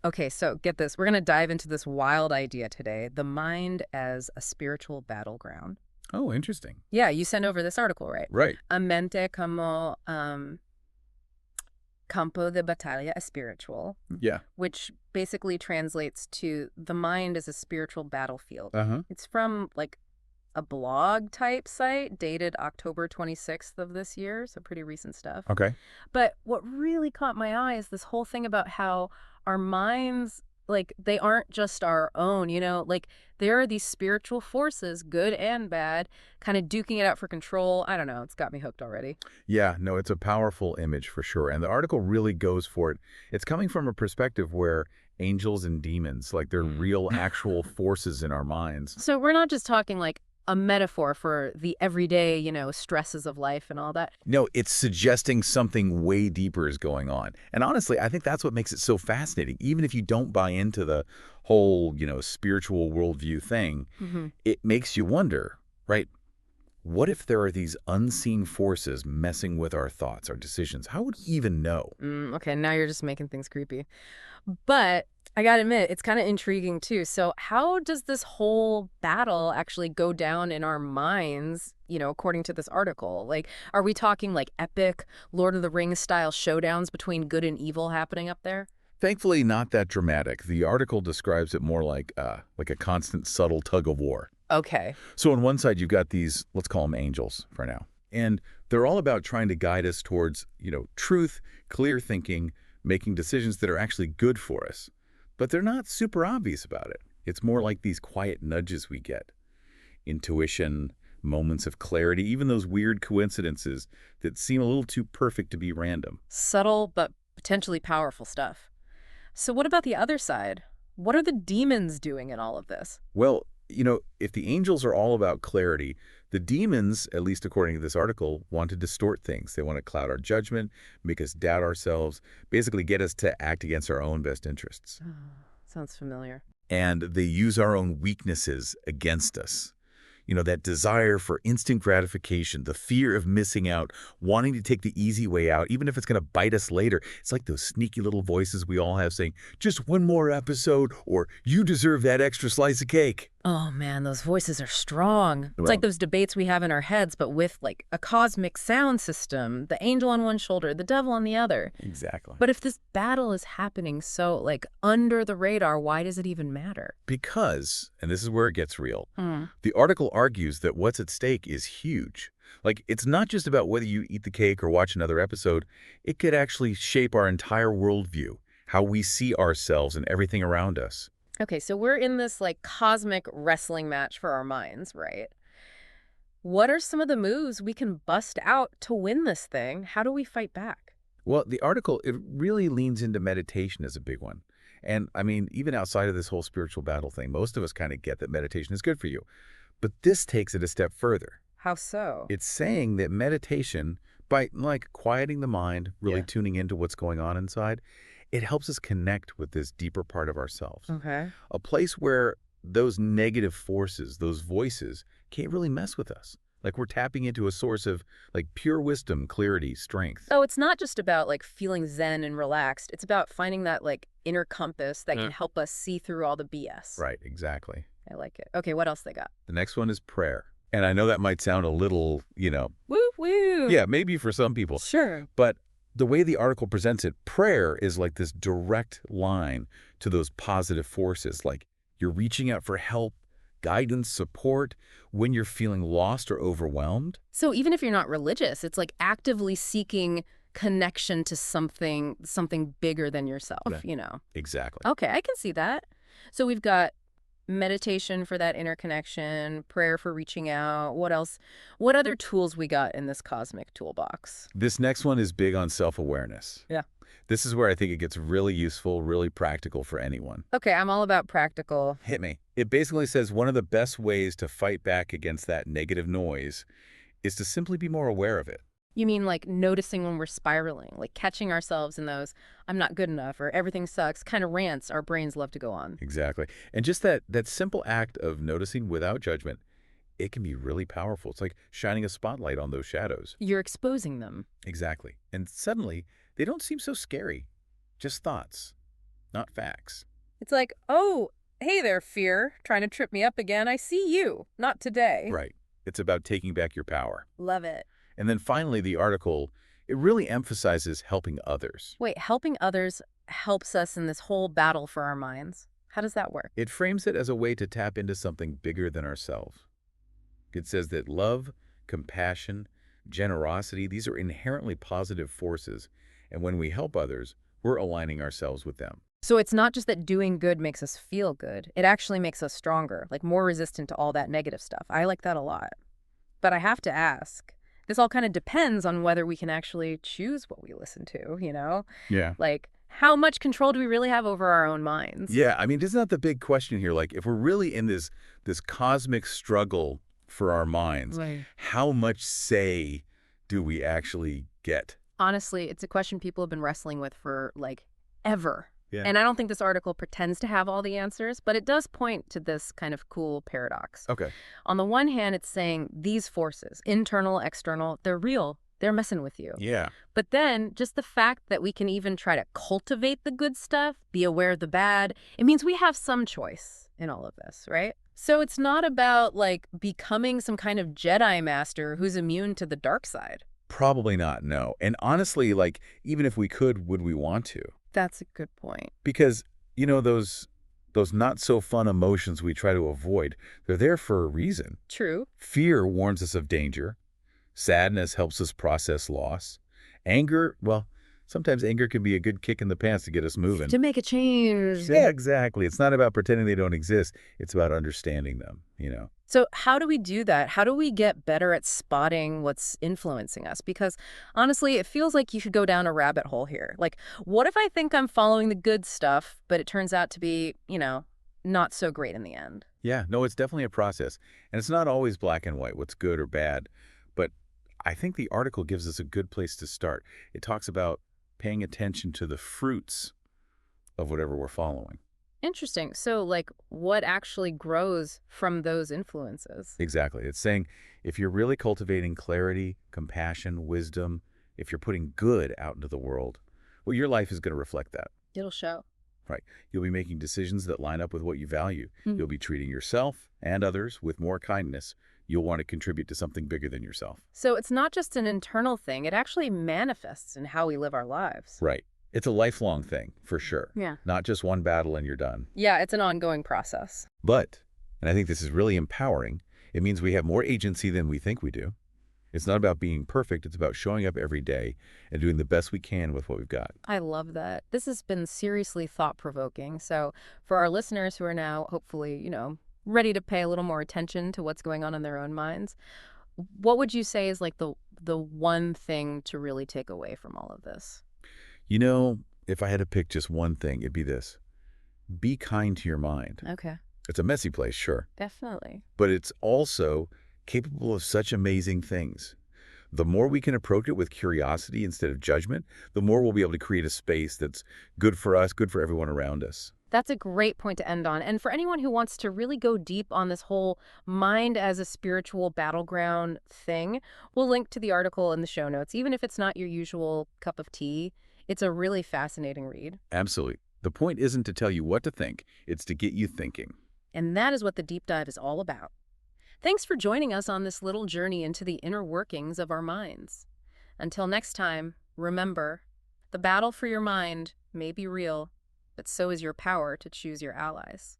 Okay, so get this. We're going to dive into this wild idea today, the mind as a spiritual battleground. Oh, interesting. Yeah, you sent over this article, right? Right. A mente como campo de batalla espiritual, Yeah. which basically translates to the mind as a spiritual battlefield. Uh-huh. It's from like a blog type site dated October 26th of this year, so pretty recent stuff. Okay. But what really caught my eye is this whole thing about how our minds, like, they aren't just our own, like, there are these spiritual forces, good and bad, kind of duking it out for control. I don't know. It's got me hooked already. Yeah, no, it's a powerful image for sure. And the article really goes for it. It's coming from a perspective where angels and demons, like they're real actual forces in our minds. So we're not just talking like a metaphor for the everyday, stresses of life and all that. No, it's suggesting something way deeper is going on. And honestly, I think that's what makes it so fascinating. Even if you don't buy into the whole, spiritual worldview thing, Hmm. it makes you wonder, right? What if there are these unseen forces messing with our thoughts, our decisions? How would we even know? Okay, now you're just making things creepy. But I gotta admit, it's kind of intriguing too. So how does this whole battle actually go down in our minds, according to this article? Like, are we talking like epic Lord of the Rings style showdowns between good and evil happening up there? Thankfully, not that dramatic. The article describes it more like a constant, subtle tug of war. Okay. So on one side, you've got these, let's call them angels for now. And they're all about trying to guide us towards, truth, clear thinking, making decisions that are actually good for us. But they're not super obvious about it. It's more like these quiet nudges we get. Intuition, moments of clarity, even those weird coincidences that seem a little too perfect to be random. Subtle but potentially powerful stuff. So what about the other side? What are the demons doing in all of this? Well, if the angels are all about clarity, the demons, at least according to this article, want to distort things. They want to cloud our judgment, make us doubt ourselves, basically get us to act against our own best interests. Sounds familiar. And they use our own weaknesses against us. That desire for instant gratification, the fear of missing out, wanting to take the easy way out, even if it's going to bite us later. It's like those sneaky little voices we all have saying, just one more episode, or you deserve that extra slice of cake. Oh man, those voices are strong. It's like Well, those debates we have in our heads, but with like a cosmic sound system, the angel on one shoulder, the devil on the other. exactly. But if this battle is happening so like under the radar, why does it even matter? Because, and this is where it gets real, Hmm. the article argues that what's at stake is huge. Like, it's not just about whether you eat the cake or watch another episode. It could actually shape our entire worldview, how we see ourselves and everything around us. Okay, so we're in this like cosmic wrestling match for our minds, right? What are some of the moves we can bust out to win this thing? How do we fight back? Well, the article, it really leans into meditation as a big one. And I mean, even outside of this whole spiritual battle thing, most of us kind of get that meditation is good for you. But this takes it a step further. How so? It's saying that meditation, by like quieting the mind, really Yeah. tuning into what's going on inside, it helps us connect with this deeper part of ourselves. Okay. A place where those negative forces, those voices, can't really mess with us. Like we're tapping into a source of like pure wisdom, clarity, strength. Oh, it's not just about like feeling zen and relaxed. It's about finding that like inner compass that can help us see through all the BS. Right, exactly. I like it. Okay, what else they got? The next one is prayer. And I know that might sound a little, Woo woo. yeah, maybe for some people, Sure. but the way the article presents it, prayer is like this direct line to those positive forces. Like you're reaching out for help, guidance, support when you're feeling lost or overwhelmed. So even if you're not religious, it's like actively seeking connection to something bigger than yourself, Yeah. Exactly. Okay, I can see that. So we've got meditation for that inner connection, prayer for reaching out. What else? What other tools we got in this cosmic toolbox? This next one is big on self-awareness. Yeah. This is where I think it gets really useful, really practical for anyone. Okay, I'm all about practical. Hit me. It basically says one of the best ways to fight back against that negative noise is to simply be more aware of it. You mean like noticing when we're spiraling, like catching ourselves in those I'm not good enough or everything sucks kind of rants our brains love to go on. Exactly. And just that simple act of noticing without judgment, it can be really powerful. It's like shining a spotlight on those shadows. You're exposing them. Exactly. And suddenly, they don't seem so scary. Just thoughts. not facts. It's like, oh, hey there, fear, trying to trip me up again. I see you. Not today. Right. It's about taking back your power. Love it. And then finally, the article, it really emphasizes helping others. Wait, helping others helps us in this whole battle for our minds. How does that work? It frames it as a way to tap into something bigger than ourselves. It says that love, compassion, generosity, these are inherently positive forces, and when we help others, we're aligning ourselves with them. So it's not just that doing good makes us feel good. It actually makes us stronger, like more resistant to all that negative stuff. I like that a lot. But I have to ask, this all kind of depends on whether we can actually choose what we listen to, you know? Yeah. Like, how much control do we really have over our own minds? Yeah, I mean, isn't that the big question here? Like, if we're really in this cosmic struggle for our minds, Right. how much say do we actually get? Honestly, it's a question people have been wrestling with for, like, ever. Yeah. And I don't think this article pretends to have all the answers, but it does point to this kind of cool paradox. Okay. On the one hand, it's saying these forces, internal, external, they're real. They're messing with you. Yeah. But then just the fact that we can even try to cultivate the good stuff, be aware of the bad, it means we have some choice in all of this, right? So it's not about like becoming some kind of Jedi master who's immune to the dark side. Probably not, no. And honestly, like, even if we could, would we want to? That's a good point. Because, those not so fun emotions we try to avoid, they're there for a reason. True. Fear warns us of danger. Sadness helps us process loss. Anger, well, sometimes anger can be a good kick in the pants to get us moving. To make a change. Yeah, exactly. It's not about pretending they don't exist. It's about understanding them. So how do we do that? How do we get better at spotting what's influencing us? Because honestly, it feels like you should go down a rabbit hole here. Like, what if I think I'm following the good stuff, but it turns out to be, not so great in the end? Yeah, no, it's definitely a process. And it's not always black and white, what's good or bad. But I think the article gives us a good place to start. It talks about paying attention to the fruits of whatever we're following. Interesting. So, like, what actually grows from those influences? Exactly. It's saying if you're really cultivating clarity, compassion, wisdom, if you're putting good out into the world, well, your life is going to reflect that, It'll show. right? You'll be making decisions that line up with what you value. Hmm. You'll be treating yourself and others with more kindness. You'll want to contribute to something bigger than yourself. So it's not just an internal thing. It actually manifests in how we live our lives. Right. It's a lifelong thing, for sure. Yeah. Not just one battle and you're done. Yeah, it's an ongoing process. But, and I think this is really empowering, it means we have more agency than we think we do. It's not about being perfect. It's about showing up every day and doing the best we can with what we've got. I love that. This has been seriously thought-provoking. So for our listeners who are now hopefully, ready to pay a little more attention to what's going on in their own minds, what would you say is like the one thing to really take away from all of this? If I had to pick just one thing, it'd be this. Be kind to your mind. Okay. It's a messy place, sure, Definitely. but it's also capable of such amazing things. The more we can approach it with curiosity instead of judgment, the more we'll be able to create a space that's good for us, good for everyone around us. That's a great point to end on. And for anyone who wants to really go deep on this whole mind as a spiritual battleground thing, we'll link to the article in the show notes. Even if it's not your usual cup of tea, it's a really fascinating read. Absolutely. The point isn't to tell you what to think, it's to get you thinking. And that is what the deep dive is all about. Thanks for joining us on this little journey into the inner workings of our minds. Until next time, remember, the battle for your mind may be real, but so is your power to choose your allies.